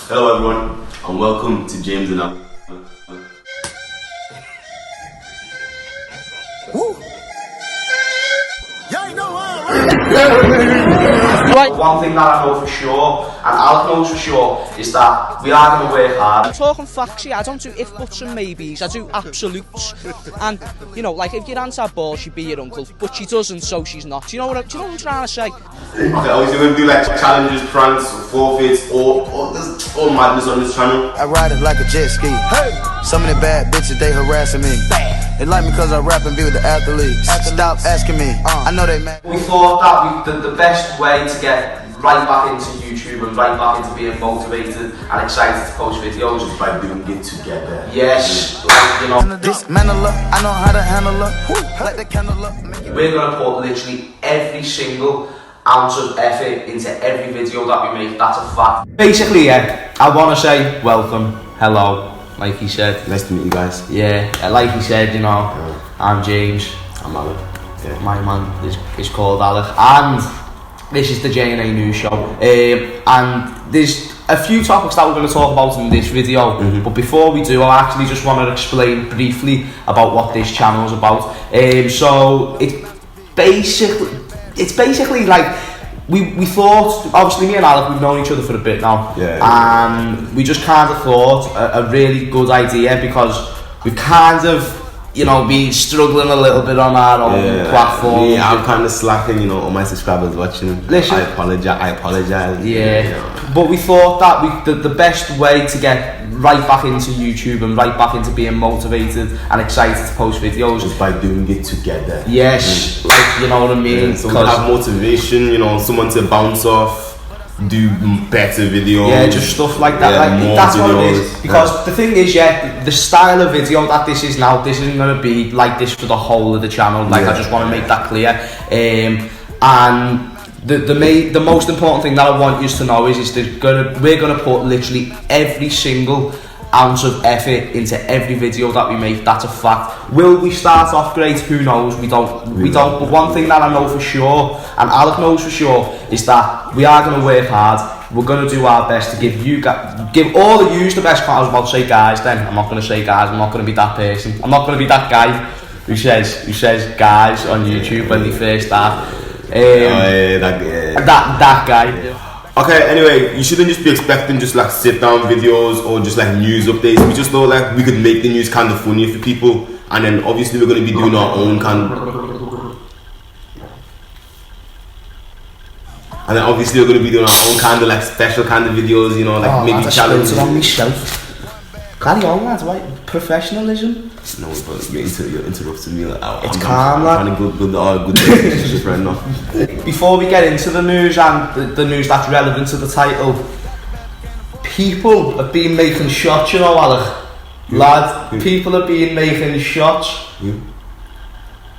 Hello everyone, and welcome to James Alec. Right. One thing that I know for sure, and Alec knows for sure, is that we are going to work hard. I'm talking facts here. I don't do if, buts and maybes. I do absolutes. And, you know, like if your aunt's had balls, she'd be your uncle. But she doesn't, so she's not. Do you know what I'm trying to say? Okay, obviously we're going to do like challenges, pranks, forfeits, all madness on this channel. I ride it like a jet ski. Hey. Some of the bad bitches, they harassing me. They like me cause I rap and be with the athletes. Stop asking me, I know they mad. We thought that the best way to get right back into YouTube and right back into being motivated and excited to post videos Just by doing it together. Yes, like, you know, Dismantle up, I know how to handle up. Like the candle up. we're going to put literally every single ounce of effort into every video that we make. That's a fact. Basically, yeah, I want to say welcome, hello, like he said. Nice to meet you guys. Yeah, like he said, you know, I'm James. I'm Alec. Yeah. My man is called Alec, and this is the J&A News Show. And there's a few topics that we're going to talk about in this video, but before we do, I actually just want to explain briefly about what this channel is about. So it's basically like we thought, obviously me and Alec, we've known each other for a bit now, and we just kind of thought a really good idea, because we've kind of, you know, been struggling a little bit on our own platform. Yeah, I'm kind of slacking, you know, on my subscribers watching. Listen, I apologize. Yeah, but we thought that the best way to get right back into YouTube and right back into being motivated and excited to post videos Just by doing it together. Yes, like, you know what I mean? So we have motivation, you know, someone to bounce off, do better videos. Yeah, just stuff like that. Yeah, like, that's videos. what it is. Because the thing is, the style of video that this is now, this isn't going to be like this for the whole of the channel. Like, I just want to make that clear. And the most important thing that I want you to know is we're gonna put literally every single ounce of effort into every video that we make. That's a fact. Will we start off great? Who knows? We don't. But one thing that I know for sure, and Alec knows for sure, is that we are gonna work hard. We're gonna do our best to give all of you the best. I was about to say guys. Then I'm not gonna say guys. I'm not gonna be that person. I'm not gonna be that guy who says guys on YouTube when they first start. That guy. Okay, anyway, you shouldn't just be expecting just like sit down videos or just like news updates. We just thought like we could make the news kind of funny for people, and then obviously we're going to be doing our own kind of like special kind of videos, you know, like maybe challenges. On my shelf. Carry on, lads, right? Professionalism. No, but you're interrupting me. Like, It's calm, lad. I'm trying to good relationships right now. Before we get into the news and the news that's relevant to the title, people have been making shots, you know, Alec. Lad, people have been making shots.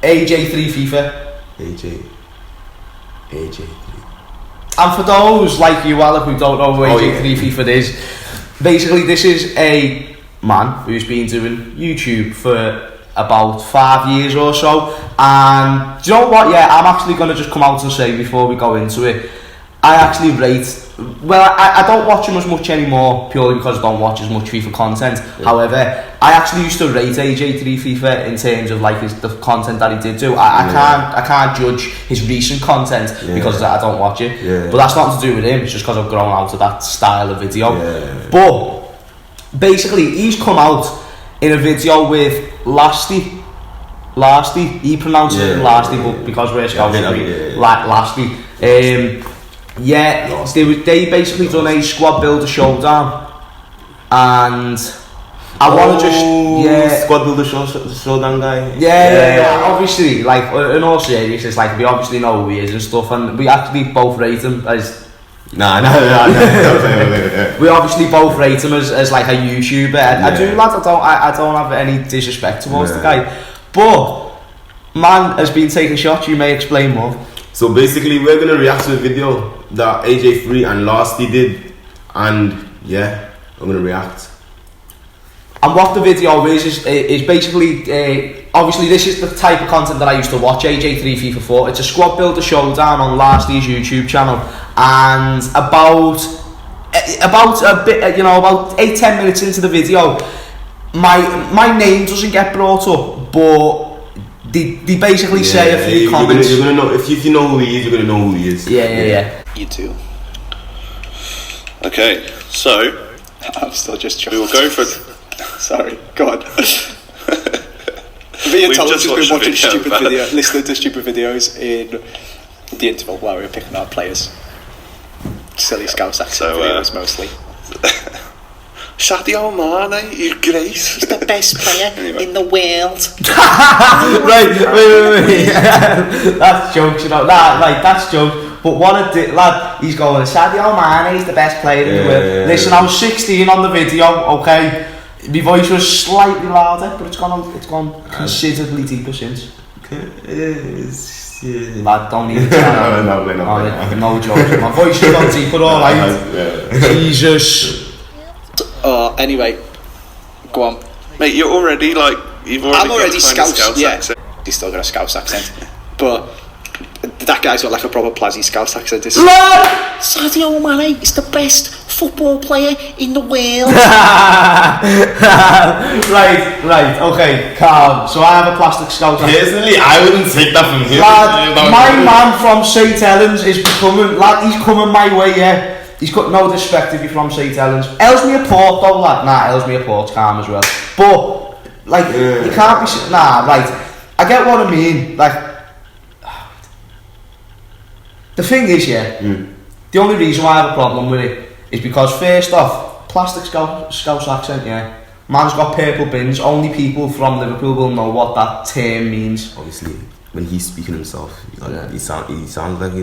AJ3 FIFA. AJ3. And for those like you, Alec, who don't know who AJ3 FIFA is, basically this is a man who's been doing YouTube for about 5 years or so, and do you know what, I'm actually going to just come out and say before we go into it, I actually rate, well, I don't watch him as much anymore purely because I don't watch as much FIFA content. However, I actually used to rate AJ3 FIFA in terms of like the content that he did do. I can't judge his recent content because I don't watch it, but that's nothing to do with him. It's just because I've grown out of that style of video. But basically, he's come out in a video with Lasty, he pronounced it Lasty, but because we're Scouts, Lasty. They basically done a squad builder showdown, and I want to just squad builder showdown guy. Obviously, like in all seriousness, like we obviously know who he is and stuff, and we actually both rate him as. No. We obviously both rate him as like a YouTuber. I do, lads. I don't have any disrespect towards the guy, but man has been taking shots. You may explain more. So basically, we're gonna react to a video that AJ3 and Lasty did, and I'm gonna react. And what the video is basically, obviously this is the type of content that I used to watch, AJ3 FIFA 4. It's a squad builder showdown on Lasty's YouTube channel, and about about a bit, you know, about 8-10 minutes into the video, my name doesn't get brought up, but they basically say a few comments. You're gonna know if you know who he is. You're gonna know who he is. Yeah. You too. Okay, so I'm still just trying. We will go for. Sorry, go on. Me and Tom have just been watching stupid videos, listening to stupid videos in the interval while we were picking our players. Silly Scouse accent videos mostly. Sadio Mane, you're great. He's the best player in the world. Right, wait. That's jokes, you know. That's jokes. But what a lad, he's going, Sadio Mane is the best player in the world. Listen, I was 16 on the video, okay? My voice was slightly louder, but it's gone considerably deeper since. Lad, don't even try. No joke. My voice has gone deeper, alright. Jesus. Anyway, go on. Mate, you're already like, I'm already Scouse, yeah. Accent. He's still got a Scouse accent. But that guy's got like a proper Plazzy Scouse accent. Sadio Mane is the best football player in the world. Right, okay, calm. So I have a plastic Scouse accent. Personally, I wouldn't take that from him. Lad, my man from St Helens is becoming, lad, he's coming my way, yeah. He's got no disrespect if you're from St Helens. Ellesmere Port though, lad. Nah, Ellesmere Port's calm as well. But, like, you can't be... Nah, right. I get what I mean. Like, the thing is, the only reason why I have a problem with it is because, first off, plastic Scouse accent, yeah. Man's got purple bins. Only people from Liverpool will know what that term means. Obviously, when he's speaking himself, he sounds like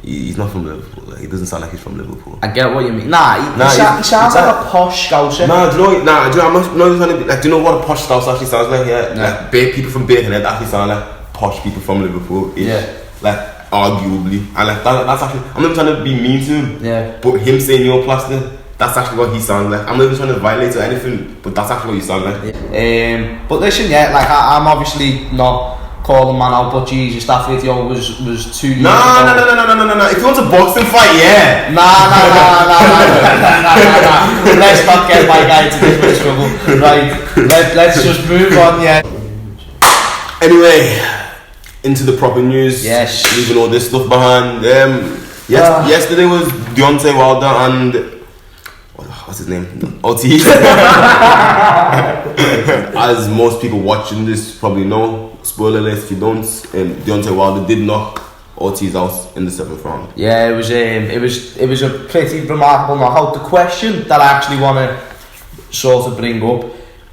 he's not from Liverpool. Like, he doesn't sound like he's from Liverpool. I get what you mean. He sounds like a posh Scouser. Do you know, I'm not trying to be, like, do you know what a posh Scouse actually sounds like? Yeah, like people from Birkenhead actually sound like posh people from Liverpool. Like, arguably, and like that's actually, I'm not trying to be mean to him. But him saying you're plastic, that's actually what he sounds like. I'm not even trying to violate or anything, but that's actually what you sound like. But listen, like I'm obviously not calling man out, but Jesus, that video was 2 years ago. No. If you want a boxing fight, yeah. Nah. Let's not get my guy to this much trouble. Right, let's just move on, yeah. Anyway, into the proper news. Yes. Leaving all this stuff behind. Yesterday was DEONTAY Wilder and what's his name? Ortiz. As most people watching this probably know, spoiler alert if you don't, DEONTAY Wilder did knock Ortiz out in the 7th round. Yeah, it was a pretty remarkable knockout. The question that I actually want to sort of bring up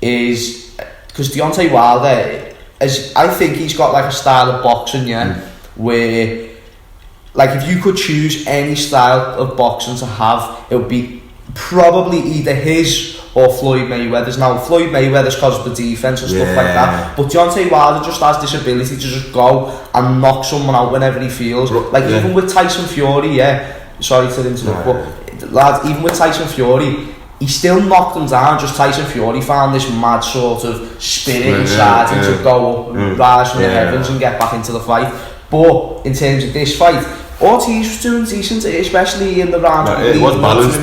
is because DEONTAY Wilder, I think he's got like a style of boxing, where like if you could choose any style of boxing to have, it would be probably either his or Floyd Mayweather's. Now Floyd Mayweather's because of the defense and stuff like that, but DEONTAY Wilder just has this ability to just go and knock someone out whenever he feels. Like even with Tyson Fury, sorry to interrupt, but lad, even with Tyson Fury, he still knocked him down. Just Tyson Fury found this mad sort of spirit inside him to go up and rise from the heavens and get back into the fight. But in terms of this fight, Ortiz was doing decent, especially in the round. It was balanced.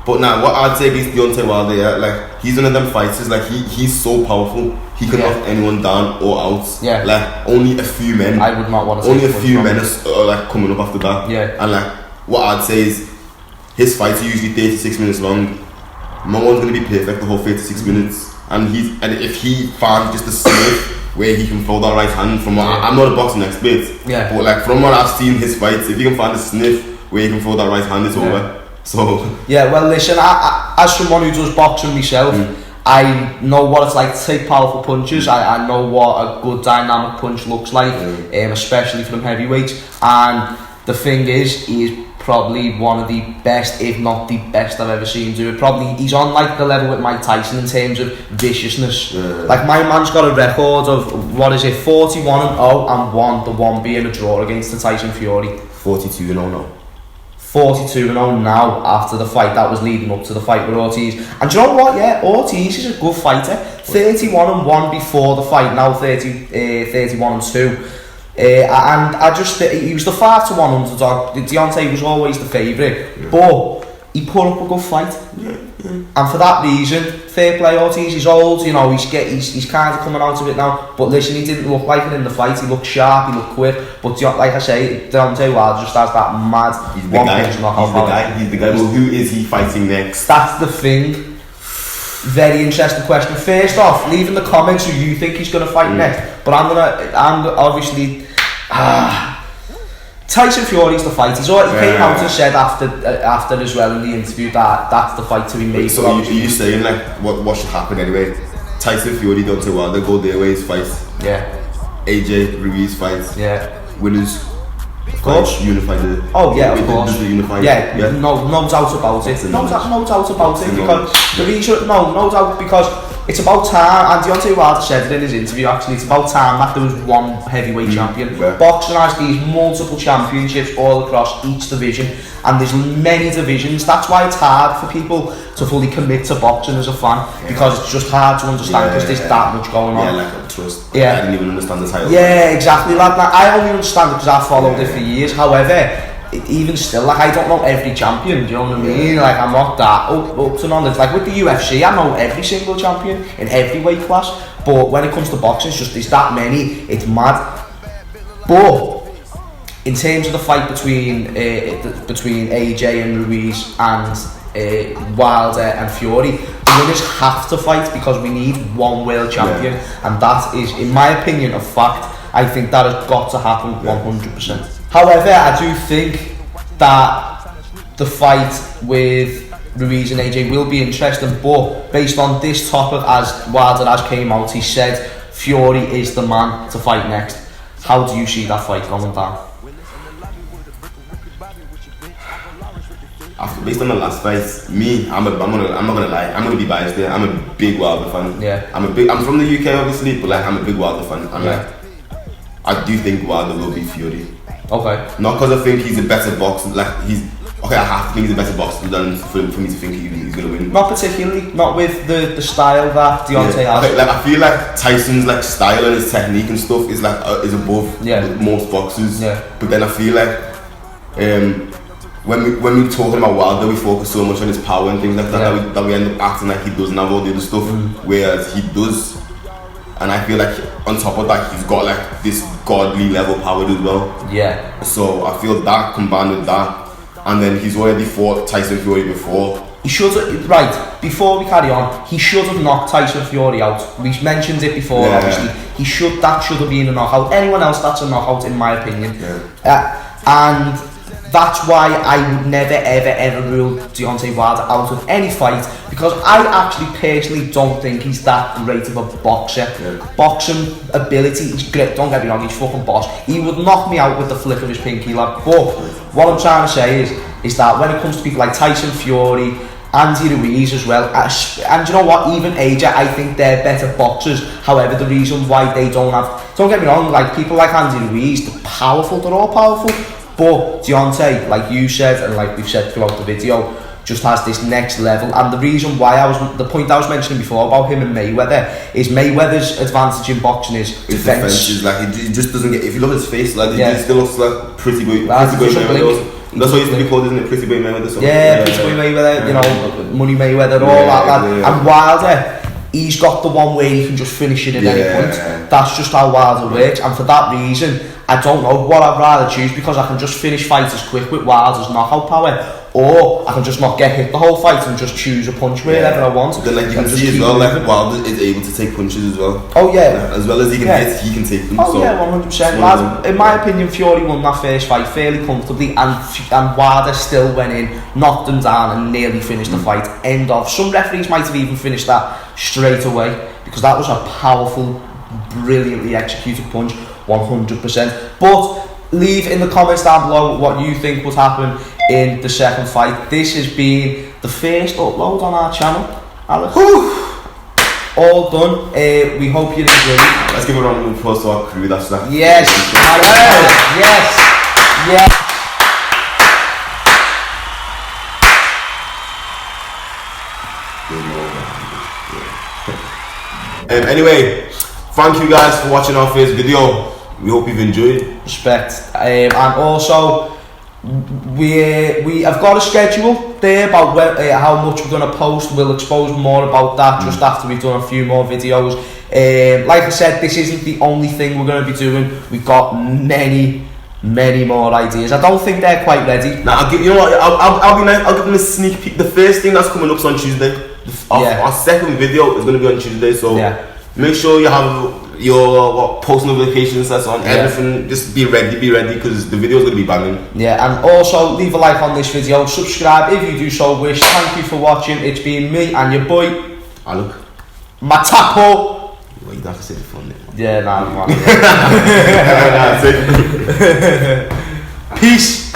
But now, what I'd say is DEONTAY Wilder, like he's one of them fighters. Like he's so powerful, he can knock anyone down or out. Like only a few men. I would not want to. Only a few men are like coming up after that. And like what I'd say is, his fights are usually 36 minutes long. No one's gonna be perfect the whole 36 minutes. And if he finds just a sniff where he can throw that right hand from I'm not a boxing expert. But like from what I've seen his fights, if he can find a sniff where he can throw that right hand, it's over. So well listen, I, as someone who does boxing myself, I know what it's like to take powerful punches. I know what a good dynamic punch looks like, especially from heavyweights. And the thing is, he is probably one of the best, if not the best I've ever seen do it. He's on like the level with Mike Tyson in terms of viciousness. Like my man's got a record of 41-0 and 1, the 1 being a draw against the Tyson Fury. 42-0 now. 42-0 now after the fight that was leading up to the fight with Ortiz. And do you know what? Ortiz is a good fighter. 31-1 before the fight, now 31-2. And I just he was the 5-1 underdog. Deontay was always the favourite, but he put up a good fight. And for that reason, fair play Ortiz. He's old, you know. He's kind of coming out of it now. But listen, he didn't look like it in the fight. He looked sharp, he looked quick. But like I say, Deontay Wilder just has that mad one-punch knockout. He's the guy. Well, who is he fighting next? That's the thing. Very interesting question. First off, leave in the comments who you think he's going to fight next. But I'm obviously Tyson Fury's the fight. He came out and said after as well in the interview that that's the fight to be made. So are you saying like what should happen anyway? Tyson Fury, Deontay Wilder, go their ways fights. Yeah. AJ Ruiz fights. Yeah. Winners. Of course. Unified. Oh yeah, of course. Unified. Yeah. No doubt about it. No doubt about it because the reason. No doubt because. It's about time, and Deontay Wilder said it in his interview actually, it's about time that there was one heavyweight champion. Yeah. Boxing has these multiple championships all across each division, and there's many divisions. That's why it's hard for people to fully commit to boxing as a fan, because it's just hard to understand because there's that much going on. Yeah, like trust. Yeah. I didn't even understand the title. Yeah, exactly. Like I only understand it because I followed it for years. However, even still, like I don't know every champion, do you know what I mean? Like I'm not that up to knowledge. Like with the UFC, I know every single champion in every weight class, but when it comes to boxing, there's that many, it's mad. But in terms of the fight between AJ and Ruiz and Wilder and Fury, the winners have to fight because we need one world champion, and that is, in my opinion, a fact. I think that has got to happen 100%. However, I do think that the fight with Ruiz and AJ will be interesting, but based on this topic, as Wilder has came out, he said Fury is the man to fight next. How do you see that fight going down? Based on the last fight, I'm not gonna lie, I'm gonna be biased there. I'm a big Wilder fan. Yeah. I'm from the UK obviously, but like I'm a big Wilder fan. And like I do think Wilder will beat Fury. Okay. Not because I think he's a better boxer, like I have to think he's a better boxer than for me to think he's gonna win. Not particularly, not with the style that Deontay has. Okay, like I feel like Tyson's like style and his technique and stuff is like is above most boxers. Yeah. But then I feel like when we're talking about Wilder, we focus so much on his power and things like that that we end up acting like he doesn't have all the other stuff, whereas he does. And I feel like on top of that, he's got like this godly level power as well. Yeah. So I feel that combined with that, and then he's already fought Tyson Fury before. He should have, right, before we carry on, he should have knocked Tyson Fury out. We mentioned it before, obviously. That should have been a knockout. Anyone else, that's a knockout in my opinion. And that's why I would never ever rule Deontay Wilder out of any fight, because I actually personally don't think he's that great of a boxer. Boxing ability, he's great, don't get me wrong, he's fucking boss. He would knock me out with the flick of his pinky, like, but what I'm trying to say is that when it comes to people like Tyson Fury, Andy Ruiz as well, and you know what, even AJ, I think they're better boxers. However, the reason why they don't get me wrong, like people like Andy Ruiz, they're powerful, they're all powerful. But Deontay, like you said, and like we've said throughout the video, just has this next level. And the reason why the point I was mentioning before about him and Mayweather is Mayweather's advantage in boxing is defense. Is like he just doesn't get. If you look at his face, like he still looks like pretty boy. That's what he used to be called, isn't it? Pretty boy Mayweather. Pretty boy Mayweather. You know, Money Mayweather, all that. And Wilder, he's got the one way he can just finish it at any point. That's just how Wilder works, and for that reason, I don't know what I'd rather choose, because I can just finish fights as quick with Wilder's knockout power, or I can just not get hit the whole fight and just choose a punch wherever I want. Then like you can see as well, like Wilder is able to take punches as well. Oh yeah. As well as he can hit, he can take them. Oh so, yeah, 100%. In my opinion, Fury won that first fight fairly comfortably, and Wilder still went in, knocked him down and nearly finished the fight. End of. Some referees might have even finished that straight away, because that was a powerful, brilliantly executed punch. 100%. But leave in the comments down below what you think would happen in the second fight. This has been the first upload on our channel, Alex. All done. We hope you enjoyed. Let's give a round of applause to our crew. That's that. Yes. Anyway, thank you guys for watching our first video. we hope you've enjoyed. Respect. And also, we have got a schedule there about how much we're going to post. We'll expose more about that just after we've done a few more videos. Like I said, this isn't the only thing we're going to be doing. We've got many more ideas. I don't think they're quite ready. Nah, I'll give them a sneak peek. The first thing that's coming up is on Tuesday. Our second video is going to be on Tuesday, so make sure you have your post notifications that's on everything. Just be ready because the video is going to be banging. Yeah, and also leave a like on this video, subscribe if you do so wish. Thank you for watching. It's been me and your boy Alec Matapo. Well, you don't have to say the phone name. Yeah, nah, man. That's it. Peace.